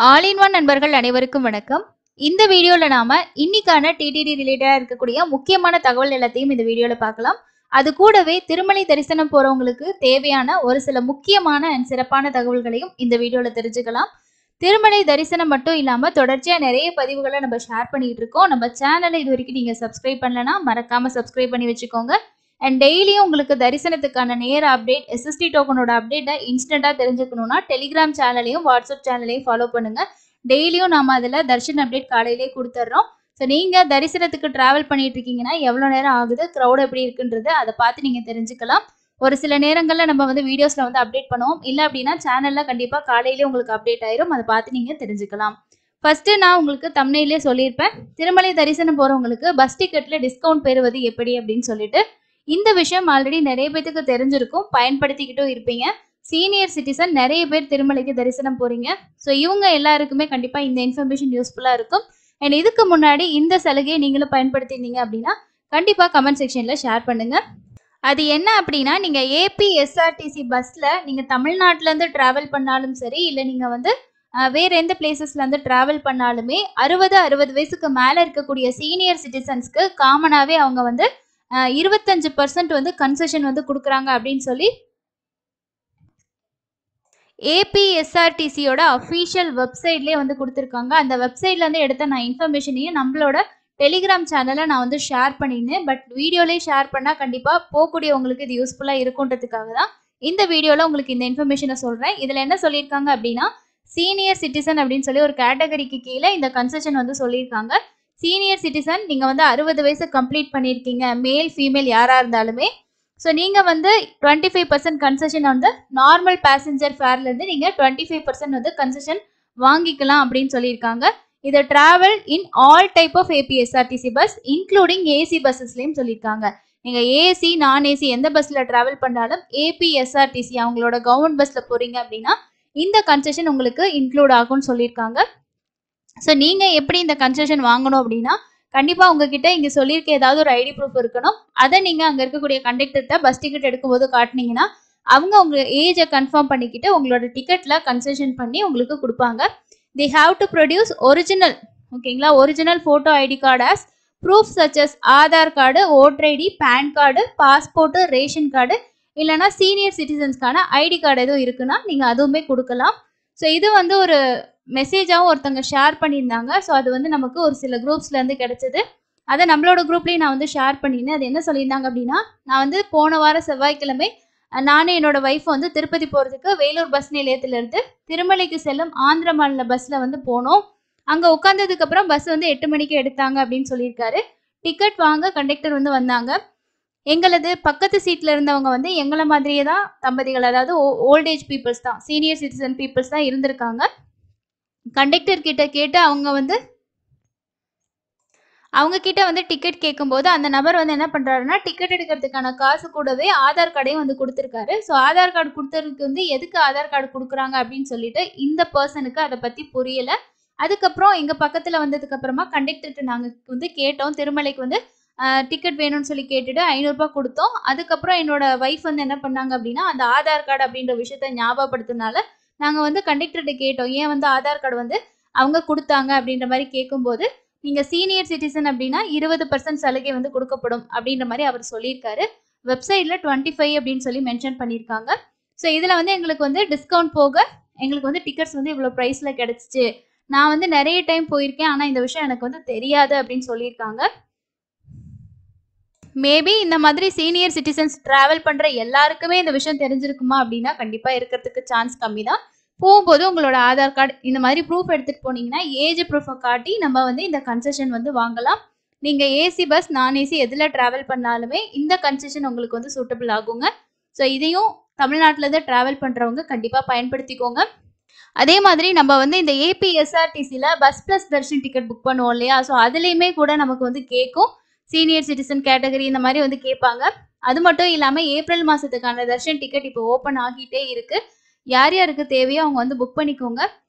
All in one நண்பர்கள் அனைவருக்கும் வணக்கம். இந்த வீடியோல நாம இன்னைக்கான டிடிடி ரிலேட்டடா இருக்கக்கூடிய முக்கியமான தகவல் எல்லாத்தையும் இந்த வீடியோல பார்க்கலாம். அது கூடவே திருமலை தரிசனம் போறவங்களுக்கு தேவையான ஒரு சில முக்கியமான and சிறப்பான தகவல்களையும் இந்த வீடியோல தெரிஞ்சுக்கலாம். திருமலை தரிசனம் மட்டும் இல்லாம தொடர்ச்சியா நிறைய பதிவுகளை நம்ம ஷேர் பண்ணிட்டு இருக்கோம். நம்ம சேனலை இது வரைக்கும் நீங்க சப்ஸ்கிரைப் பண்ணலனா மறக்காம சப்ஸ்கிரைப் பண்ணி வச்சுக்கோங்க. அண்ட் டெய்லியும் உங்களுக்கு தரிசனத்துக்கான நேர அப்டேட், எஸ்எஸ்டி டோக்கனோட அப்டேட்டை இன்ஸ்டன்டா தெரிஞ்சுக்கணும்னா டெலிகிராம் சேனலையும் வாட்ஸ்அப் சேனலையும் ஃபாலோ பண்ணுங்க. டெய்லியும் நாம அதில் தரிசன அப்டேட் காலையிலே கொடுத்துட்றோம். ஸோ நீங்கள் தரிசனத்துக்கு ட்ராவல் பண்ணிட்டு இருக்கீங்கன்னா எவ்வளோ நேரம் ஆகுது, க்ரௌட் எப்படி இருக்குன்றது அதை பார்த்து நீங்கள் தெரிஞ்சுக்கலாம். ஒரு சில நேரங்களில் நம்ம வந்து வீடியோஸில் வந்து அப்டேட் பண்ணுவோம். இல்லை அப்படின்னா சேனலில் கண்டிப்பாக காலையிலே உங்களுக்கு அப்டேட் ஆயிரும். அதை பார்த்து நீங்கள் தெரிஞ்சுக்கலாம். ஃபர்ஸ்ட்டு நான் உங்களுக்கு தம்ப்நெயிலே சொல்லியிருப்பேன், திருமலை தரிசனம் போகிறவங்களுக்கு பஸ் டிக்கெட்டில் டிஸ்கவுண்ட் பெறுவது எப்படி அப்படின்னு சொல்லிட்டு. இந்த விஷயம் ஆல்ரெடி நிறைய பேருக்கு தெரிஞ்சிருக்கும், பயன்படுத்திக்கிட்டும் இருப்பீங்க. சீனியர் சிட்டிசன் நிறைய பேர் திருமலைக்கு தரிசனம் போறீங்க. ஸோ இவங்க எல்லாருக்குமே கண்டிப்பாக இந்த இன்ஃபர்மேஷன் யூஸ்ஃபுல்லாக இருக்கும். அண்ட் இதுக்கு முன்னாடி இந்த சலுகையை நீங்களும் பயன்படுத்தினீங்க அப்படின்னா கண்டிப்பாக கமெண்ட் செக்ஷனில் ஷேர் பண்ணுங்க. அது என்ன அப்படின்னா, நீங்கள் ஏபிஎஸ்ஆர்டிசி பஸ்ஸில் நீங்கள் தமிழ்நாட்டிலேருந்து ட்ராவல் பண்ணாலும் சரி, இல்லை நீங்கள் வந்து வேறு எந்த பிளேசஸ்லேருந்து ட்ராவல் பண்ணாலுமே 60 வயசுக்கு மேலே இருக்கக்கூடிய சீனியர் சிட்டிசன்ஸ்க்கு காமனாகவே அவங்க வந்து 25% வந்து கன்செஷன் வந்து கொடுக்குறாங்க அப்படின்னு சொல்லி ஏபிஎஸ்ஆர்டிசியோட அஃபீஷியல் வெப்சைட்லேயே வந்து கொடுத்துருக்காங்க. அந்த வெப்சைட்லேருந்து எடுத்த நான் இன்ஃபர்மேஷனையும் நம்மளோட டெலிகிராம் சேனலில் நான் வந்து ஷேர் பண்ணியிருந்தேன். பட் வீடியோலேயே ஷேர் பண்ணால் கண்டிப்பாக போகக்கூடியவங்களுக்கு இது யூஸ்ஃபுல்லாக இருக்குன்றதுக்காக தான் இந்த வீடியோவில் உங்களுக்கு இந்த இன்ஃபர்மேஷனை சொல்கிறேன். இதில் என்ன சொல்லியிருக்காங்க அப்படின்னா, சீனியர் சிட்டிசன் அப்படின்னு சொல்லி ஒரு கேட்டகரிக்கு கீழே இந்த கன்செஷன் வந்து சொல்லியிருக்காங்க. சீனியர் சிட்டிசன் நீங்கள் வந்து 60 வயசு கம்ப்ளீட் பண்ணியிருக்கீங்க, மேல் ஃபீமேல் யாராக இருந்தாலுமே. ஸோ நீங்கள் வந்து 25% கன்செஷன் வந்து நார்மல் பேசஞ்சர் ஃபேர்லேருந்து நீங்கள் 25% வந்து கன்செஷன் வாங்கிக்கலாம் அப்படின்னு சொல்லியிருக்காங்க. இதை travel in all type of APSRTC bus including AC பஸ்ஸஸ்லேயும் சொல்லியிருக்காங்க. நீங்கள் ஏசி நான் ஏசி எந்த பஸ்ஸில் ட்ராவல் பண்ணாலும் ஏபிஎஸ்ஆர்டிசி அவங்களோட கவர்மெண்ட் பஸ்ஸில் போகிறீங்க அப்படின்னா இந்த கன்செஷன் உங்களுக்கு இன்க்ளூட் ஆகும்னு சொல்லியிருக்காங்க. ஸோ நீங்கள் எப்படி இந்த கன்செஷன் வாங்கணும் அப்படின்னா, கண்டிப்பாக உங்ககிட்ட இங்கே சொல்லியிருக்க ஏதாவது ஒரு ஐடி ப்ரூஃப் இருக்கணும். அதை நீங்கள் அங்கே இருக்கக்கூடிய கண்டக்டர்கிட்ட பஸ் டிக்கெட் எடுக்கும்போது காட்டினீங்கன்னா அவங்க உங்கள் ஏஜை கன்ஃபார்ம் பண்ணிக்கிட்டு உங்களோட டிக்கெட்டில் கன்செஷன் பண்ணி உங்களுக்கு கொடுப்பாங்க. They have to produce original, ஓகேங்களா, original photo ID card as proof such as Aadhaar card, voter ID, PAN card, passport, ration card, இல்லைனா சீனியர் சிட்டிசன்ஸ்க்கான ஐடி கார்டு எதுவும் இருக்குன்னா நீங்கள் அதுவுமே கொடுக்கலாம். ஸோ இது வந்து ஒரு மெசேஜாகவும் ஒருத்தங்க ஷேர் பண்ணியிருந்தாங்க. ஸோ அது வந்து நமக்கு ஒரு சில குரூப்ஸ்லேருந்து கிடச்சிது. அதை நம்மளோட குரூப்லேயும் நான் வந்து ஷேர் பண்ணியிருந்தேன். அது என்ன சொல்லியிருந்தாங்க அப்படின்னா, நான் வந்து போன வாரம் செவ்வாய்க்கிழமை நானும் என்னோட ஒய்ஃப் வந்து திருப்பதி போகிறதுக்கு வேலூர் பஸ் நிலையத்திலேருந்து திருமலைக்கு செல்லும் ஆந்திர மாநில பஸ்ஸில் வந்து போனோம். அங்கே உட்காந்ததுக்கப்புறம் பஸ் வந்து 8 மணிக்கு எடுத்தாங்க அப்படின்னு சொல்லியிருக்காரு. டிக்கெட் வாங்க கண்டக்டர் வந்து வந்தாங்க. எங்களது பக்கத்து சீட்டில் இருந்தவங்க வந்து எங்களை மாதிரியே தான் தம்பதிகள், அதாவது ஓல்டேஜ் பீப்புள்ஸ் தான், சீனியர் சிட்டிசன் பீப்புள்ஸ் தான் இருந்திருக்காங்க. கண்டக்டர் கிட்ட கேட்டு அவங்க கிட்ட வந்து டிக்கெட் கேட்கும்போது அந்த நபர் வந்து என்ன பண்ணுறாருன்னா, டிக்கெட் எடுக்கிறதுக்கான காசு கூடவே ஆதார் கார்டையும் வந்து கொடுத்துருக்காரு. ஸோ ஆதார் கார்டு கொடுத்ததுக்கு வந்து எதுக்கு ஆதார் கார்டு கொடுக்குறாங்க அப்படின்னு சொல்லிட்டு இந்த பர்சனுக்கு அதை பற்றி புரியலை. அதுக்கப்புறம் எங்கள் பக்கத்தில் வந்ததுக்கப்புறமா கண்டக்டர்கிட்ட நாங்கள் வந்து கேட்டோம், திருமலைக்கு வந்து டிக்கெட் வேணும்னு சொல்லி கேட்டுட்டு 500 ரூபாய் கொடுத்தோம். அதுக்கப்புறம் என்னோட ஒய்ஃப் வந்து என்ன பண்ணாங்க அப்படின்னா, அந்த ஆதார் கார்டு அப்படின்ற விஷயத்த ஞாபகப்படுத்தினால நாங்கள் வந்து கண்டக்டர்கிட்ட கேட்டோம், ஏன் வந்து ஆதார் கார்டு வந்து அவங்க கொடுத்தாங்க அப்படின்ற மாதிரி கேட்கும்போது, நீங்கள் சீனியர் சிட்டிசன் அப்படின்னா 20% சலுகை வந்து கொடுக்கப்படும் அப்படின்ற மாதிரி அவர் சொல்லியிருக்காரு. வெப்சைட்டில் 25 அப்படின்னு சொல்லி மென்ஷன் பண்ணியிருக்காங்க. ஸோ இதில் வந்து எங்களுக்கு வந்து டிஸ்கவுண்ட் போக எங்களுக்கு வந்து டிக்கெட்ஸ் வந்து இவ்வளோ ப்ரைஸில் கிடச்சிச்சு. நான் வந்து நிறைய டைம் போயிருக்கேன், ஆனால் இந்த விஷயம் எனக்கு வந்து தெரியாது அப்படின்னு சொல்லியிருக்காங்க. மேபி இந்த மாதிரி சீனியர் சிட்டிசன்ஸ் ட்ராவல் பண்ணுற எல்லாருக்குமே இந்த விஷயம் தெரிஞ்சிருக்குமா அப்படின்னா கண்டிப்பாக இருக்கிறதுக்கு சான்ஸ் கம்மி தான். போகும்போது உங்களோட ஆதார் கார்டு இந்த மாதிரி ப்ரூஃப் எடுத்துகிட்டு போனீங்கன்னா ஏஜ் ப்ரூஃபை காட்டி நம்ம வந்து இந்த கன்செஷன் வந்து வாங்கலாம். நீங்கள் ஏசி பஸ் நான் ஏசி எதில் ட்ராவல் பண்ணாலுமே இந்த கன்செஷன் உங்களுக்கு வந்து சூட்டபிள் ஆகுங்க. ஸோ இதையும் தமிழ்நாட்டிலேருந்து ட்ராவல் பண்ணுறவங்க கண்டிப்பாக பயன்படுத்திக்கோங்க. அதே மாதிரி நம்ம வந்து இந்த ஏபிஎஸ்ஆர்டிசியில் bus plus Darshan ticket book பண்ணுவோம் இல்லையா, ஸோ அதுலேயுமே கூட நமக்கு வந்து கேட்கும் சீனியர் சிட்டிசன் கேட்டகரி இந்த மாதிரி வந்து கேட்பாங்க. அது மட்டும் இல்லாமல் ஏப்ரல் மாதத்துக்கான தர்ஷன் டிக்கெட் இப்போ ஓப்பன் ஆகிட்டே இருக்குது. யார் யாருக்கு தேவையோ அவங்க வந்து புக் பண்ணிக்கோங்க.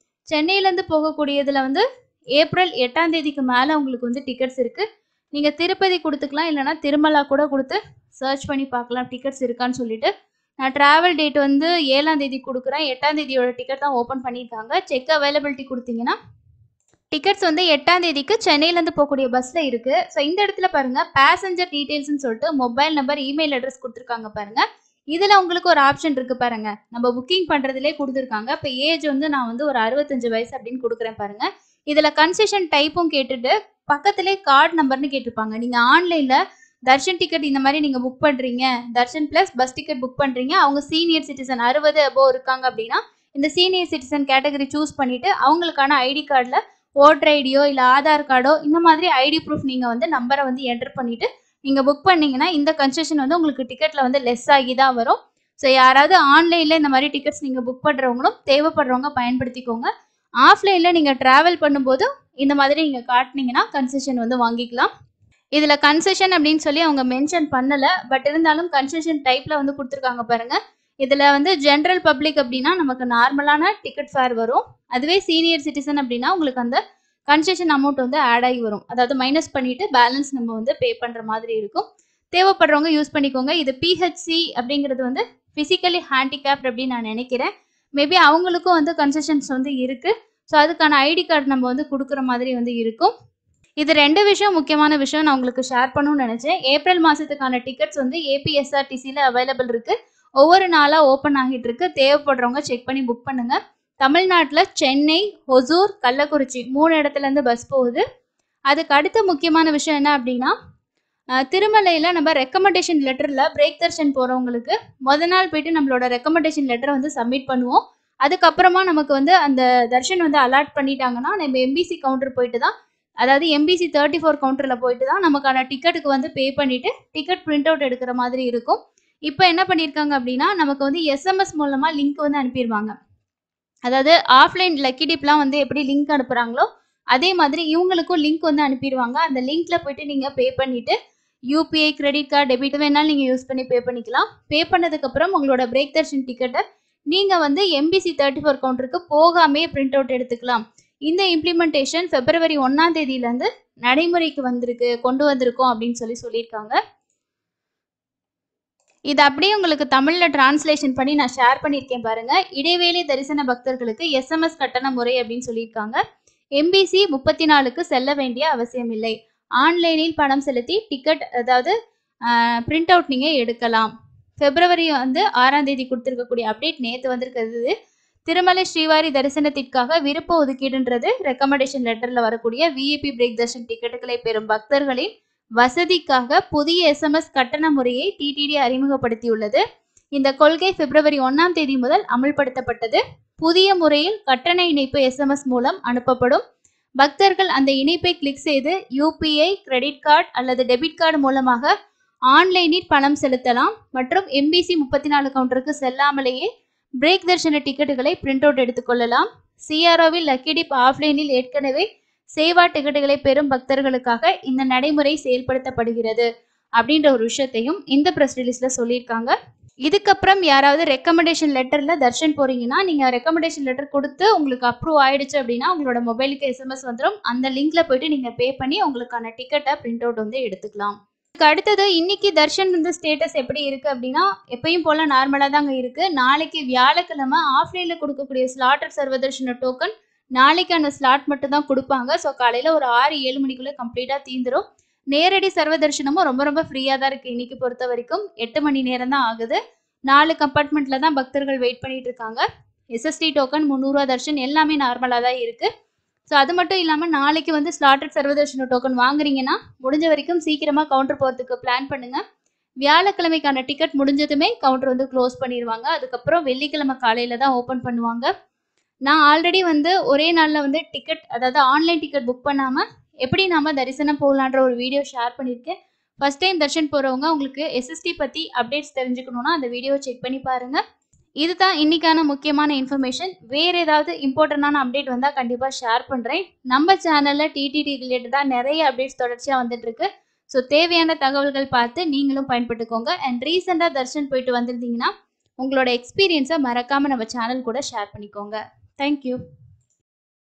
சென்னையிலேருந்து போகக்கூடியதில் வந்து ஏப்ரல் 8ஆம் தேதிக்கு மேலே உங்களுக்கு வந்து டிக்கெட்ஸ் இருக்குது. நீங்கள் திருப்பதி கொடுத்துக்கலாம், இல்லைனா திருமலா கூட கொடுத்து சர்ச் பண்ணி பார்க்கலாம் டிக்கெட்ஸ் இருக்கான்னு சொல்லிட்டு. நான் டிராவல் டேட் வந்து 7ஆம் தேதி குடுக்குறேன். 8ஆம் தேதியோட டிக்கெட் தான் ஓப்பன் பண்ணியிருக்காங்க. செக் அவைலபிலிட்டி குடுத்தீங்கன்னா, டிக்கெட்ஸ் வந்து 8ஆம் தேதிக்கு சென்னையிலேருந்து போகக்கூடிய பஸ்ல இருக்கு. ஸோ இந்த இடத்துல பாருங்க, பேசஞ்சர் டீட்டெயில்ஸ்ன்னு சொல்லிட்டு மொபைல் நம்பர், இமெயில் அட்ரஸ் குடுத்துருக்காங்க பாருங்க. இதுல உங்களுக்கு ஒரு ஆப்ஷன் இருக்கு பாருங்க. நம்ம புக்கிங் பண்றதுலயே குடுத்துருக்காங்க. இப்ப ஏஜ் வந்து நான் வந்து ஒரு 65 வயசு அப்படின்னு குடுக்குறேன் பாருங்க. இதுல கன்செஷன் டைப்பும் கேட்டுட்டு, பக்கத்திலேயே கார்ட் நம்பர்ன்னு கேட்டிருப்பாங்க. நீங்க ஆன்லைன்ல தர்ஷன் டிக்கெட் இந்த மாரி நீங்க புக் பண்றீங்க. Darshan plus bus ticket book பண்றீங்க. அவங்க சீனியர் சிட்டிசன் 60 அபோவ் இருக்காங்க அப்படின்னா, இந்த சீனியர் சிட்டிசன் கேட்டகரி சூஸ் பண்ணிட்டு, அவங்களுக்கான ஐடி கார்டுல ஓட்டர் ஐடியோ, இல்ல ஆதார் கார்டோ இந்த மாதிரி ஐடி ப்ரூஃப் நீங்க வந்து நம்பர வந்து என்டர் பண்ணிட்டு, நீங்க புக் பண்ணீங்கன்னா, இந்த கன்செஷன் வந்து உங்களுக்கு டிக்கெட்ல வந்து லெஸ் ஆகி தான் வரும். ஸோ யாராவது ஆன்லைன்ல இந்த மாரி டிக்கெட்ஸ் நீங்க புக் பண்றவங்களும், தேவைப்படுறவங்க பயன்படுத்திக்கோங்க. ஆஃப்லைன்ல நீங்க டிராவல் பண்ணும்போது, இந்த மாதிரி நீங்க காட்டுனீங்கன்னா, கன்செஷன் வந்து வாங்கிக்கலாம். இதுல கன்செஷன் அப்படின்னு சொல்லி அவங்க மென்ஷன் பண்ணல. பட் இருந்தாலும் கன்செஷன் டைப்ல வந்து குடுத்துருக்காங்க பாருங்க. இதுல வந்து ஜெனரல் பப்ளிக் அப்படின்னா நமக்கு நார்மலான டிக்கெட் ஃபேர் வரும். அதுவே சீனியர் சிட்டிசன் அப்படின்னா உங்களுக்கு அந்த கன்செஷன் அமௌண்ட் வந்து ஆட் ஆகி வரும். அதாவது மைனஸ் பண்ணிட்டு பேலன்ஸ் நம்ம வந்து பே பண்ற மாதிரி இருக்கும். தேவைப்படுறவங்க யூஸ் பண்ணிக்கோங்க. இது பிஹெச்சி அப்படிங்கிறது வந்து பிசிக்கலி ஹேண்டிகேப்ட் அப்படின்னு நான் நினைக்கிறேன். மேபி அவங்களுக்கும் வந்து கன்செஷன்ஸ் வந்து இருக்கு. ஸோ அதுக்கான ஐடி கார்டு நம்ம வந்து கொடுக்குற மாதிரி வந்து இருக்கும். இது 2 விஷயம் முக்கியமான விஷயம் நான் உங்களுக்கு ஷேர் பண்ணணும்னு நினைச்சேன். ஏப்ரல் மாசத்துக்கான டிக்கெட்ஸ் வந்து ஏபிஎஸ்ஆர்டிசில அவைலபிள் இருக்கு. ஒவ்வொரு நாளா ஓப்பன் ஆகிட்டு இருக்கு. தேவைப்படுறவங்க செக் பண்ணி புக் பண்ணுங்க. தமிழ்நாட்டுல சென்னை, ஒசூர், கள்ளக்குறிச்சி 3 இடத்துல இருந்து பஸ் போகுது. அதுக்கு அடுத்த முக்கியமான விஷயம் என்ன அப்படின்னா, திருமலையில நம்ம ரெக்கமெண்டேஷன் லெட்டர்ல பிரேக் தர்ஷன் போறவங்களுக்கு நாள் போயிட்டு நம்மளோட ரெக்கமெண்டேஷன் லெட்டரை வந்து சப்மிட் பண்ணுவோம். அதுக்கப்புறமா நமக்கு வந்து அந்த தர்ஷன் வந்து அலாட் பண்ணிட்டாங்கன்னா, நம்ம எம்பிசி கவுண்டர் போயிட்டு தான், அதாவது எம்பிசி 34 கவுண்டர்ல போயிட்டு தான் நமக்கான டிக்கெட்டுக்கு வந்து பே பண்ணிட்டு டிக்கெட் பிரிண்ட் அவுட் எடுக்கிற மாதிரி இருக்கும். இப்போ என்ன பண்ணியிருக்காங்க அப்படின்னா, நமக்கு வந்து எஸ்எம்எஸ் மூலமா லிங்க் வந்து அனுப்பிடுவாங்க. அதாவது ஆஃப்லைன் லக்கி டிப்லாம் வந்து எப்படி லிங்க் அனுப்புறாங்களோ, அதே மாதிரி இவங்களுக்கும் லிங்க் வந்து அனுப்பிடுவாங்க. அந்த லிங்க்ல போயிட்டு நீங்க பே பண்ணிட்டு யூபிஐ, கிரெடிட் கார்டு, டெபிட் வேணாலும் நீங்க யூஸ் பண்ணி பே பண்ணிக்கலாம். பே பண்ணதுக்கு அப்புறம் உங்களோட பிரேக் தர்ஷன் டிக்கெட்டை நீங்க வந்து எம்பிசி 34 கவுண்டருக்கு போகாமே பிரிண்ட் அவுட் எடுத்துக்கலாம். இந்த இம்ப்ளிமெண்டேஷன் பிப்ரவரி 1ஆம் தேதியிலேருந்து நடைமுறைக்கு கொண்டு வந்திருக்கோம் அப்படின்னு சொல்லியிருக்காங்க. இது அப்படியே உங்களுக்கு தமிழ்ல டிரான்ஸ்லேஷன் பண்ணி நான் ஷேர் பண்ணியிருக்கேன் பாருங்க. இடைவேளை தரிசன பக்தர்களுக்கு எஸ்எம்எஸ் கட்டண முறை அப்படின்னு சொல்லியிருக்காங்க. எம்பிசி 34க்கு செல்ல வேண்டிய அவசியம் இல்லை. ஆன்லைனில் பணம் செலுத்தி டிக்கெட், அதாவது பிரிண்ட் அவுட் நீங்க எடுக்கலாம். பிப்ரவரி வந்து 6ஆம் தேதி கொடுத்துருக்கக்கூடிய அப்டேட் நேற்று வந்திருக்கிறது. திருமலை ஸ்ரீவாரி தரிசனத்திற்காக விருப்ப ஒதுக்கீடுன்றது ரெக்கமெண்டேஷன் லெட்டர்ல வரக்கூடிய விஐபி பிரேக் தர்ஷன் டிக்கெட்டுகளை பெறும் பக்தர்களின் வசதிக்காக புதிய எஸ்எம்எஸ் கட்டண முறையை டிடிடி அறிமுகப்படுத்தியுள்ளது. இந்த கொள்கை பிப்ரவரி 1ஆம் தேதி முதல் அமல்படுத்தப்பட்டது. புதிய முறையில் கட்டண இணைப்பு எஸ்எம்எஸ் மூலம் அனுப்பப்படும். பக்தர்கள் அந்த இணைப்பை கிளிக் செய்து யூபிஐ, கிரெடிட் கார்டு அல்லது டெபிட் கார்டு மூலமாக ஆன்லைனில் பணம் செலுத்தலாம் மற்றும் எம்பிசி 34 கவுண்டருக்கு செல்லாமலேயே பிரேக் தர்ஷன டிக்கெட்டுகளை பிரிண்ட் அவுட் எடுத்துக்கொள்ளலாம். சிஆர்ஓவில் லக்கி டிப் ஆஃப்லைனில் ஏற்கனவே சேவா டிக்கெட்டுகளை பெறும் பக்தர்களுக்காக இந்த நடைமுறை செயல்படுத்தப்படுகிறது அப்படின்ற ஒரு விஷயத்தையும் இந்த ப்ரெஸ் ரிலீஸ்ல சொல்லியிருக்காங்க. இதுக்கப்புறம் யாராவது ரெக்கமெண்டேஷன் லெட்டர்ல தர்ஷன் போறீங்கன்னா, நீங்க ரெக்கமெண்டேஷன் லெட்டர் கொடுத்து உங்களுக்கு அப்ரூவ் ஆயிடுச்சு அப்படின்னா உங்களோட மொபைலுக்கு எஸ்எம்எஸ் வந்துடும். அந்த லிங்க்ல போயிட்டு நீங்க பே பண்ணி உங்களுக்கான டிக்கெட்டை பிரிண்ட் அவுட் வந்து எடுத்துக்கலாம். அடுத்தது இன்னைக்கு தர்ஷன் வந்து ஸ்டேட்டஸ் எப்படி இருக்கு அப்படின்னா, எப்பயும் போல நார்மலா தாங்க இருக்கு. நாளைக்கு வியாழக்கிழமை ஆஃப்லைன்ல கொடுக்கக்கூடிய ஸ்லாட்டட் சர்வதர்ஷன டோக்கன் நாளைக்கான ஸ்லாட் மட்டும் தான் கொடுப்பாங்க. ஸோ காலையில ஒரு 6-7 மணிக்குள்ள கம்ப்ளீட்டா தீந்துரும். நேரடி சர்வதர்ஷனமும் ரொம்ப ரொம்ப ஃப்ரீயா தான் இருக்கு. இன்னைக்கு பொறுத்த வரைக்கும் 8 மணி நேரம் தான் ஆகுது. 4 கம்பார்ட்மெண்ட்ல தான் பக்தர்கள் வெயிட் பண்ணிட்டு இருக்காங்க. எஸ்எஸ்டி டோக்கன் 300 தர்ஷன் எல்லாமே நார்மலா தான் இருக்கு. ஸோ அது மட்டும் இல்லாமல் நாளைக்கு வந்து ஸ்லாட்டட் சர்வதர்ஷன டோக்கன் வாங்குறீங்கன்னா முடிஞ்ச வரைக்கும் சீக்கிரமாக கவுண்டர் போகிறதுக்கு பிளான் பண்ணுங்க. வியாழக்கிழமைக்கான டிக்கெட் முடிஞ்சதுமே கவுண்டர் வந்து க்ளோஸ் பண்ணிடுவாங்க. அதுக்கப்புறம் வெள்ளிக்கிழமை காலையில தான் ஓப்பன் பண்ணுவாங்க. நான் ஆல்ரெடி வந்து ஒரே நாளில் வந்து டிக்கெட், அதாவது ஆன்லைன் டிக்கெட் புக் பண்ணாமல் எப்படி நாம தரிசனம் போகலான்ற ஒரு வீடியோ ஷேர் பண்ணியிருக்கேன். ஃபர்ஸ்ட் டைம் தர்ஷன் போகிறவங்க உங்களுக்கு எஸ்எஸ்டி பற்றி அப்டேட்ஸ் தெரிஞ்சுக்கணுன்னா அந்த வீடியோ செக் பண்ணி பாருங்கள். இதுதான் இன்னைக்கான முக்கியமான இன்ஃபர்மேஷன். வேறு ஏதாவது இம்பார்ட்டண்டான அப்டேட் வந்தால் கண்டிப்பாக ஷேர் பண்ணுறேன். நம்ம சேனலில் டிடிடி ரிலேட்டடாக நிறைய அப்டேட்ஸ் தொடர்ச்சியாக வந்துட்டுருக்கு. ஸோ தேவையான தகவல்கள் பார்த்து நீங்களும் பயன்பட்டுக்கோங்க. அண்ட் ரீசெண்டாக தர்ஷன் போயிட்டு வந்திருந்தீங்கன்னா உங்களோட எக்ஸ்பீரியன்ஸை மறக்காமல் நம்ம சேனல் கூட ஷேர் பண்ணிக்கோங்க. தேங்க்யூ.